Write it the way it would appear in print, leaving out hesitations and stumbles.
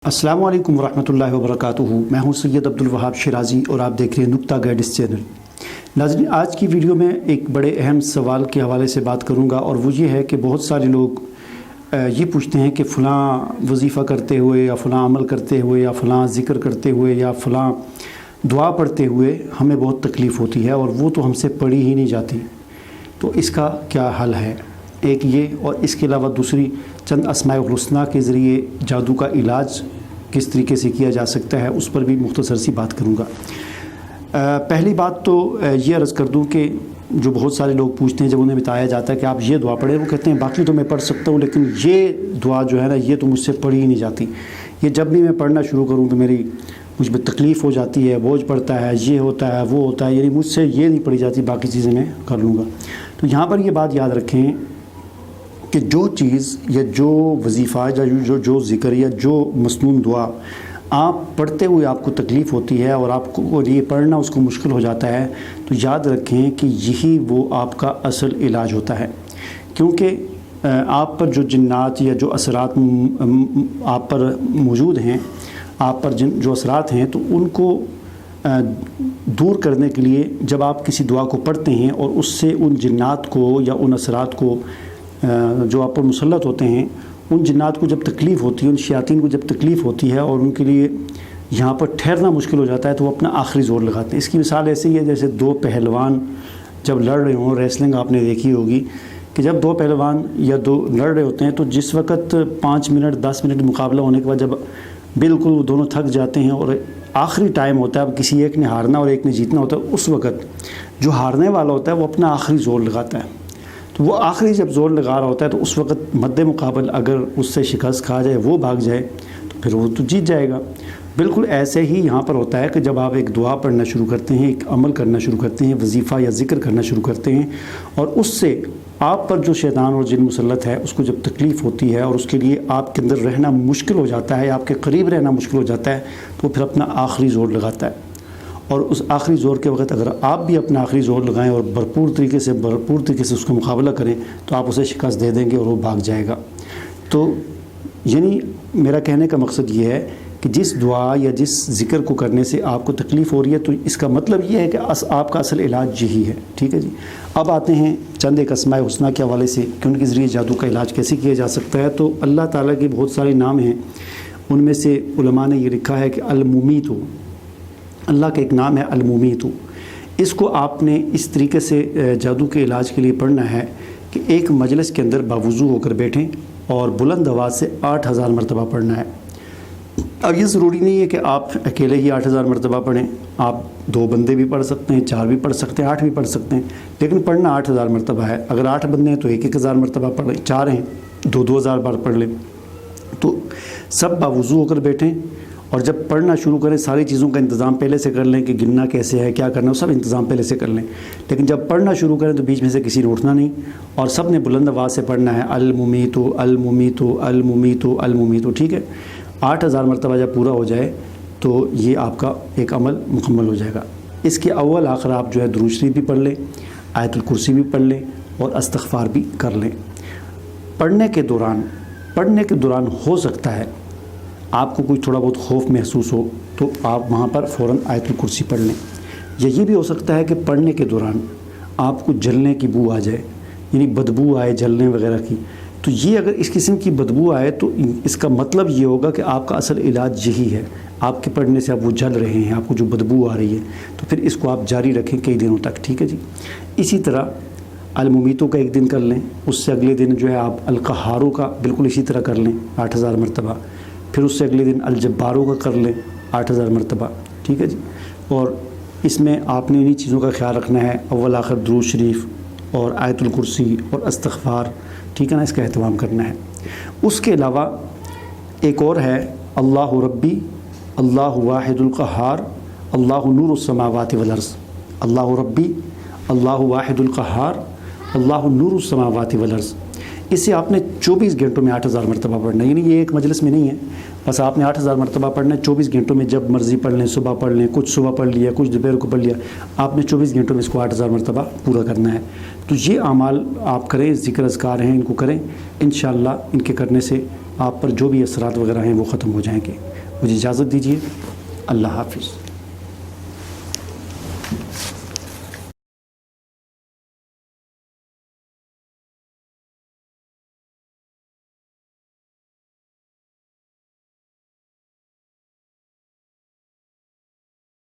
अस्सलामु अलैकुम वरहमतुल्लाहि वबरकातुहू। मैं हूं सैयद अब्दुल वहाब शिराज़ी और आप देख रहे हैं नुक्ता गाइडेंस चैनल। नाज़रीन, आज की वीडियो में एक बड़े अहम सवाल के हवाले से बात करूंगा और वो ये है कि बहुत सारे लोग ये पूछते हैं कि फ़लाँ वजीफ़ा करते हुए या फ़लाँ अमल करते हुए या फ़लाँ ज़िक्र करते हुए या फ़लाँ दुआ पढ़ते हुए हमें बहुत तकलीफ़ होती है और वो तो हमसे पढ़ी ही नहीं जाती, तो इसका क्या हल है। एक ये, और इसके अलावा दूसरी चंद अस्माए हुस्ना के ज़रिए जादू का इलाज किस तरीके से किया जा सकता है, उस पर भी मुख्तसर सी बात करूँगा। पहली बात तो ये अर्ज़ कर दूँ कि जो बहुत सारे लोग पूछते हैं, जब उन्हें बताया जाता है कि आप ये दुआ पढ़ें, वो कहते हैं बाकी तो मैं पढ़ सकता हूँ लेकिन ये दुआ जो है ना, ये तो मुझसे पढ़ी ही नहीं जाती। ये जब भी मैं पढ़ना शुरू करूँ तो मुझ पर तकलीफ़ हो जाती है, बोझ पड़ता है, ये होता है वो होता है, यानी मुझसे ये नहीं पढ़ी जाती, बाकी चीज़ें मैं कर लूँगा। तो यहाँ पर ये बात याद रखें कि जो चीज़ या जो वजीफ़ा या जो ज़िक्र या जो मसनून दुआ आप पढ़ते हुए आपको तकलीफ़ होती है और आपको ये पढ़ना उसको मुश्किल हो जाता है, तो याद रखें कि यही वो आपका असल इलाज होता है। क्योंकि आप पर जो जिन्नात या जो असरात आप पर मौजूद हैं, आप पर जो असरात हैं, तो उनको दूर करने के लिए जब आप किसी दुआ को पढ़ते हैं और उससे उन जिन्नात को या उन असरात को जो आप पर मुसल्लत होते हैं, उन जिन्नात को जब तकलीफ़ होती है, उन शयातीन को जब तकलीफ़ होती है और उनके लिए यहाँ पर ठहरना मुश्किल हो जाता है, तो वो अपना आखिरी ज़ोर लगाते हैं। इसकी मिसाल ऐसे ही है जैसे दो पहलवान जब लड़ रहे हों, रेसलिंग आपने देखी होगी कि जब दो पहलवान या दो लड़ रहे होते हैं, तो जिस वक़्त 5 मिनट 10 मिनट मुकाबला होने के बाद जब बिल्कुल दोनों थक जाते हैं और आखिरी टाइम होता है, अब किसी एक ने हारना और एक ने जीतना होता है, उस वक़्त जो हारने वाला होता है वो अपना आखिरी ज़ोर लगाता है। तो वो आखिरी जब ज़ोर लगा रहा होता है, तो उस वक़्त मद्दे मुकाबल अगर उससे शिकस्त खा जाए, वो भाग जाए, तो फिर वो तो जीत जाएगा। बिल्कुल ऐसे ही यहाँ पर होता है कि जब आप एक दुआ पढ़ना शुरू करते हैं, एक अमल करना शुरू करते हैं, वजीफ़ा या ज़िक्र करना शुरू करते हैं, और उससे आप पर जो शैतान और जिन मुसल्लत है उसको जब तकलीफ़ होती है और उसके लिए आपके अंदर रहना मुश्किल हो जाता है, आपके करीब रहना मुश्किल हो जाता है, तो फिर अपना आखिरी ज़ोर लगाता है। और उस आखिरी ज़ोर के वक़्त अगर आप भी अपना आखिरी ज़ोर लगाएं और भरपूर तरीके से उसका मुकाबला करें, तो आप उसे शिकस्त दे देंगे और वो भाग जाएगा। तो यानी मेरा कहने का मकसद ये है कि जिस दुआ या जिस ज़िक्र को करने से आपको तकलीफ़ हो रही है, तो इसका मतलब ये है कि आपका असल इलाज यही है। ठीक है जी। अब आते हैं चंद एक अस्माए हुस्ना के हवाले से कि उनके ज़रिए जादू का इलाज कैसे किया जा सकता है। तो अल्लाह ताला के बहुत सारे नाम हैं, उनमें से उलमा ने ये लिखा है कि अल-मुमीतु, अल्लाह का एक नाम है अल-मुमीतु। इसको आपने इस तरीके से जादू के इलाज के लिए पढ़ना है कि एक मजलिस के अंदर बावुज़ू होकर बैठें और बुलंद आवाज़ से 8000 मरतबा पढ़ना है। अब ये ज़रूरी नहीं है कि आप अकेले ही 8000 मरतबा पढ़ें, आप 2 बंदे भी पढ़ सकते हैं, 4 भी पढ़ सकते हैं, 8 भी पढ़ सकते हैं, लेकिन पढ़ना 8000 मरतबा है। अगर 8 बंदे हैं तो 1000 मरतबा पढ़ें, 4 हैं 2000 बार पढ़ लें। तो सब बावुज़ू होकर बैठें और जब पढ़ना शुरू करें, सारी चीज़ों का इंतज़ाम पहले से कर लें कि गिनना कैसे है, क्या करना है, सब इंतज़ाम पहले से कर लें। लेकिन जब पढ़ना शुरू करें तो बीच में से किसी ने उठना नहीं और सब ने बुलंद आवाज़ से पढ़ना है अल-मुमीतु अल-मुमीतु अल-मुमीतु अल-मुमीतु। ठीक है। 8000 मरतबा जब पूरा हो जाए तो ये आपका एक अमल मुकम्मल हो जाएगा। इसके अव्वल आखिर आप जो है दुरूद शरीफ भी पढ़ लें, आयतुल कुर्सी भी पढ़ लें और इस्तिग़फ़ार भी कर लें। पढ़ने के दौरान हो सकता है आपको कोई थोड़ा बहुत खौफ महसूस हो, तो आप वहाँ पर फ़ौरन आयतुल कुर्सी पढ़ लें। या ये भी हो सकता है कि पढ़ने के दौरान आपको जलने की बू आ जाए, यानी बदबू आए जलने वगैरह की। तो ये अगर इस किस्म की बदबू आए तो इसका मतलब ये होगा कि आपका असल इलाज यही है, आपके पढ़ने से आप वो जल रहे हैं, आपको जो बदबू आ रही है, तो फिर इसको आप जारी रखें कई दिनों तक। ठीक है जी। इसी तरह अल-मुमीतु का एक दिन कर लें, उससे अगले दिन जो है आप अल-क़हारू का बिल्कुल इसी तरह कर लें 8000 मरतबा, फिर उससे अगले दिन अल-जब्बारू का कर लें 8000 मरतबा। ठीक है जी। और इसमें आपने इन्हीं चीज़ों का ख्याल रखना है, अव्वल आखिर दुरूद शरीफ और आयतुल कुर्सी और इस्तिग़फ़ार, ठीक है ना, इसका एहतमाम करना है। उसके अलावा एक और है अल्लाहु रब्बी अल्लाहु वाहिदुल क़हार अल्लाहु नूरुस समावाति वल अर्ज़। अल्लाहु रब्बी अल्लाहु वाहिदुल क़हार अल्लाहु नूरुस समावाति वल अर्ज़। इसे आपने 24 घंटों में 8000 मरतबा पढ़ना है, यानी ये एक मजलिस में नहीं है, बस आपने 8000 मरतबा पढ़ना है 24 घंटों में। जब मर्ज़ी पढ़ लें, सुबह पढ़ लें, कुछ सुबह पढ़ लिया, कुछ दोपहर को पढ़ लिया, आपने 24 घंटों में इसको 8000 मरतबा पूरा करना है। तो ये अमाल आप करें, ज़िक्र अज़कार हैं इनको करें, इंशाअल्लाह इनके करने से आप पर जो भी असरात वगैरह हैं वो ख़त्म हो जाएंगे। مجھے اجازت دیجیے، اللہ حافظ۔